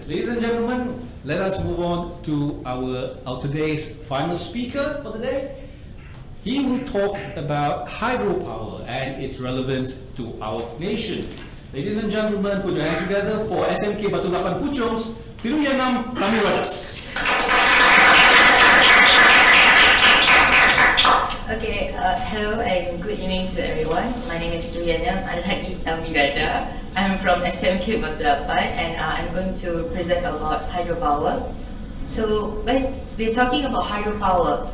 Ladies and gentlemen, let us move on to our today's final speaker for the day. He will talk about hydropower and its relevance to our nation. Ladies and gentlemen, put your hands together for SMK Batu Lapan Puchong's 3D-SEDA kami Rajas. Okay, hello and good evening to everyone. My name is 3D-SEDA Kami Raja. I'm from SMK Batu Lapan and I'm going to present about hydropower. So when we're talking about hydropower,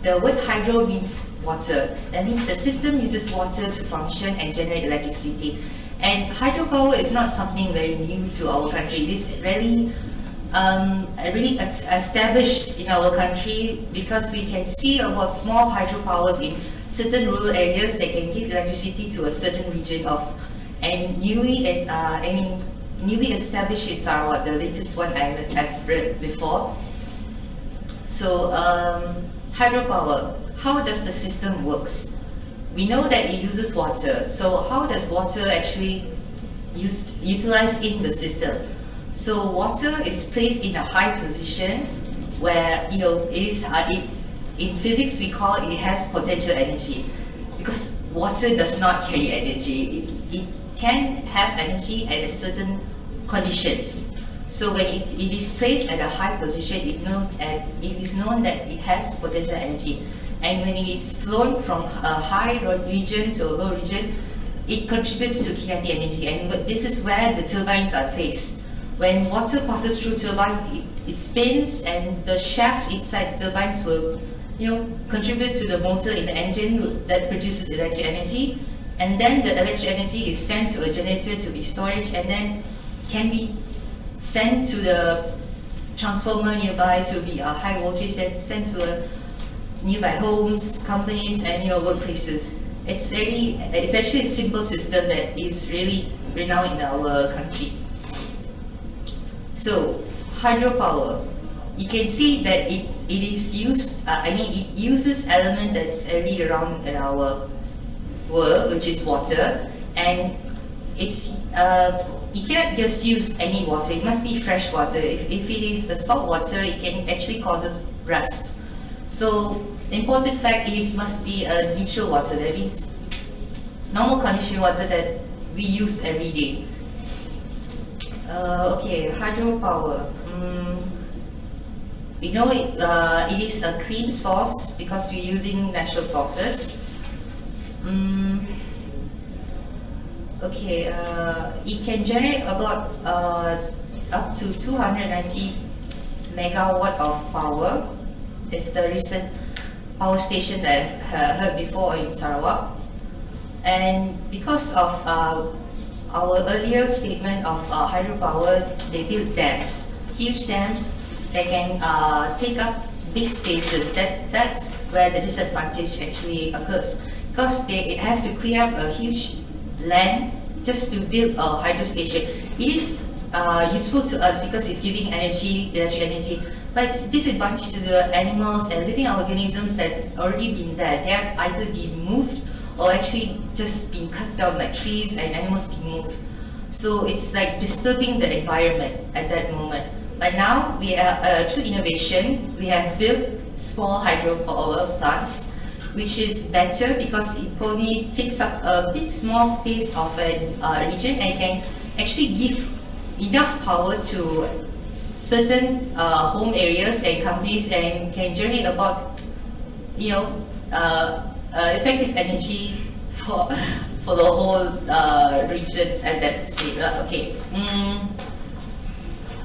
the word hydro means water. That means the system uses water to function and generate electricity. And hydropower is not something very new to our country. It is really established in our country because we can see about small hydropowers in certain rural areas that can give electricity to a certain region of, and newly established in Sarawak, the latest one I've read before. So hydropower, how does the system works? We know that it uses water. So how does water actually utilized in the system? So water is placed in a high position where it is in physics we call it has potential energy, because water does not carry energy. It can have energy at certain conditions. So when it is placed at a high position, it is known that it has potential energy. And when it is flown from a high region to a low region, it contributes to kinetic energy. And this is where the turbines are placed. When water passes through turbine, it spins, and the shaft inside the turbines will, contribute to the motor in the engine that produces electric energy. And then the electric energy is sent to a generator to be storage, and then can be sent to the transformer nearby to be a high voltage, then sent to nearby homes, companies, and workplaces. It's actually a simple system that is really renowned in our country. So hydropower, you can see that it is used. It uses element that's already around in our world, which is water, and it's you cannot just use any water. It must be fresh water. If it is the salt water, it can actually cause rust. So the important fact is must be a neutral water. That means normal condition water that we use every day. Okay, hydropower. We know it is a clean source because we're using natural sources. Okay, it can generate about up to 290 megawatt of power. If the recent power station that I've heard before in Sarawak. And because of our earlier statement of hydropower, they build dams, huge dams that can take up big spaces. That's where the disadvantage actually occurs, because they have to clear up a huge land just to build a hydro station. It is useful to us because it's giving electric energy, but it's disadvantage to the animals and living organisms that's already been there. They have either been moved or actually just been cut down, like trees and animals being moved. So it's like disturbing the environment at that moment. But now we are through innovation, we have built small hydropower plants, which is better because it only takes up a bit small space of a region and can actually give enough power to certain home areas and companies, and can generate about effective energy for the whole region at that state. Okay.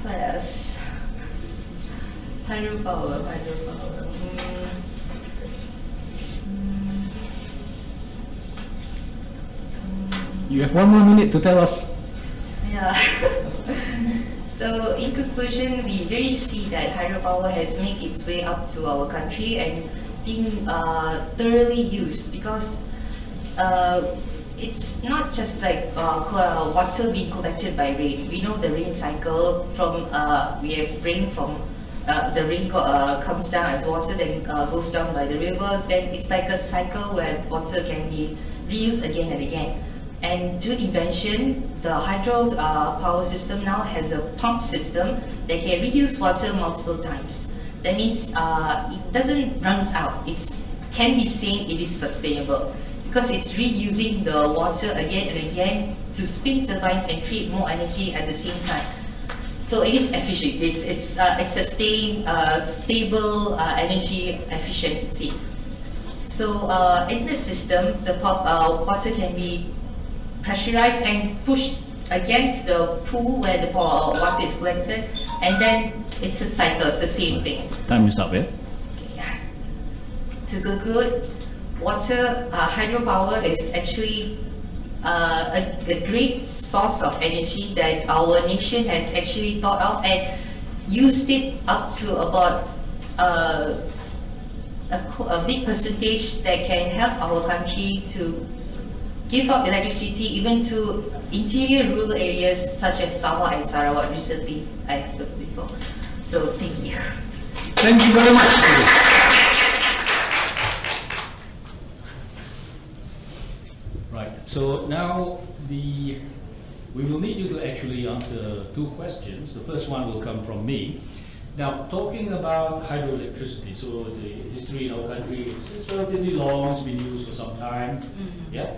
What else? Hydropower. You have 1 more minute to tell us. Yeah. So in conclusion, we really see that hydropower has made its way up to our country and being thoroughly used, because it's not just like water being collected by rain. We know the rain cycle from we have rain from the rain comes down as water, then goes down by the river. Then it's like a cycle where water can be reused again and again. And through invention, the hydro power system now has a pump system that can reuse water multiple times. That means it doesn't run out. It can be seen it is sustainable because it's reusing the water again and again to spin turbines and create more energy at the same time. So it is efficient. It's sustained, stable energy efficiency. So in the system, the water can be pressurized and pushed again to the pool where the water is collected, and then it's a cycle. It's the same thing. Time is up, yeah? Okay. To conclude, hydropower is actually a great source of energy that our nation has actually thought of and used it up to about a big percentage that can help our country to give out electricity even to interior rural areas such as Sabah and Sarawak. Recently, I have heard before. So thank you. Thank you very much. Right, so now we will need you to actually answer two questions. The first one will come from me. Now, talking about hydroelectricity, so the history in our country is relatively long, it's been used for some time. Yeah?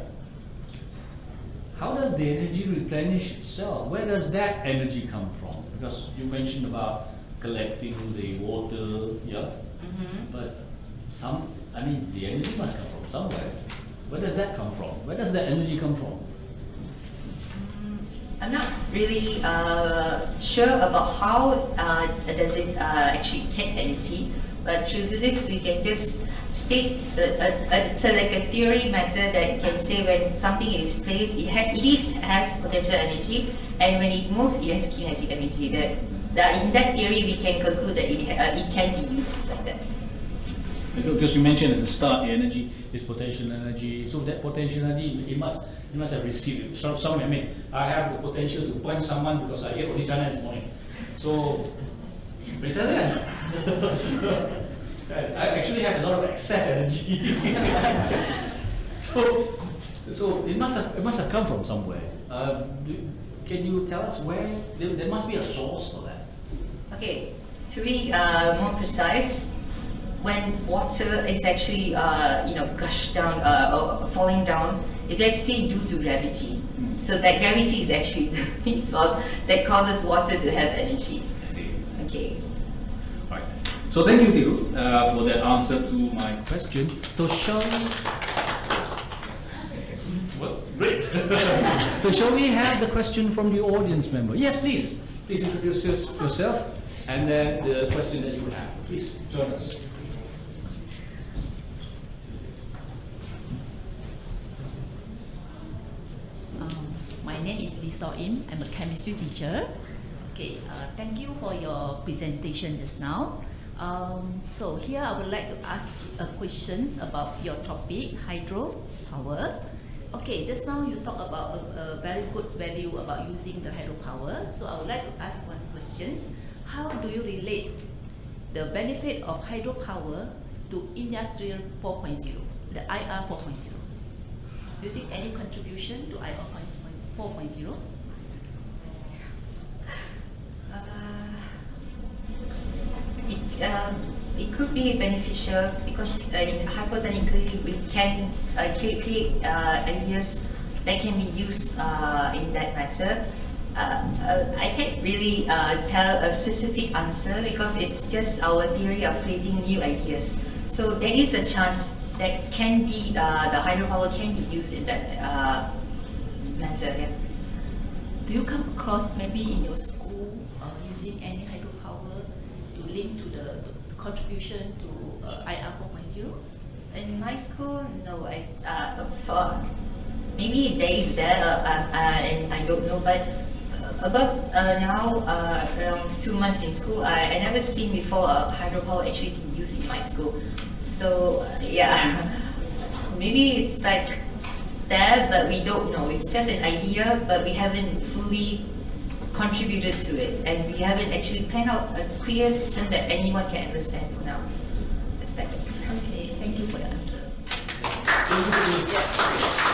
How does the energy replenish itself? Where does that energy come from? Because you mentioned about collecting the water, yeah? But the energy must come from somewhere. Where does that come from? Where does that energy come from? I'm not really sure about how does it actually get energy, but through physics we can just state it's like a theory matter that can say when something is placed, it has potential energy, and when it moves, it has kinetic energy. That in that theory we can conclude that it can be used like that. Because you mentioned at the start the energy is potential energy, so that potential energy it must have received it. Somewhere, I have the potential to punch someone because I ate roti canai this morning. So, I actually have a lot of excess energy. so it must have come from somewhere. Can you tell us where? There must be a source for that. Okay, to be more precise, when water is actually gushed down or falling down, it's actually due to gravity. So that gravity is actually the main source that causes water to have energy. I see. Okay. Right. So thank you, Thiru, for that answer to my question. So shall we? Well, great. So shall we have the question from the audience member? Yes, please. Please introduce yourself and then the question that you have. Please join us. My name is Lisa Im. I'm a chemistry teacher. Okay, thank you for your presentation just now. So here I would like to ask questions about your topic, hydropower. Okay, just now you talked about a very good value about using the hydropower. So I would like to ask one question. How do you relate the benefit of hydropower to Industrial 4.0, the IR 4.0? Do you think any contribution to IR 4.0? It could be beneficial because hypothetically we can create ideas that can be used in that matter. I can't really tell a specific answer because it's just our theory of creating new ideas. So there is a chance that can be the hydropower can be used in that matter. Yeah. Do you come across maybe in your school using any hydropower to link to the contribution to IR 4.0? In my school, no. Maybe there is and I don't know, but about now around 2 months in school, I never seen before hydropower actually being used in my school. So yeah, maybe it's like that, but we don't know. It's just an idea, but we haven't fully contributed to it, and we haven't actually planned out a clear system that anyone can understand for now. That's that. Okay, thank you for your answer. Thank you.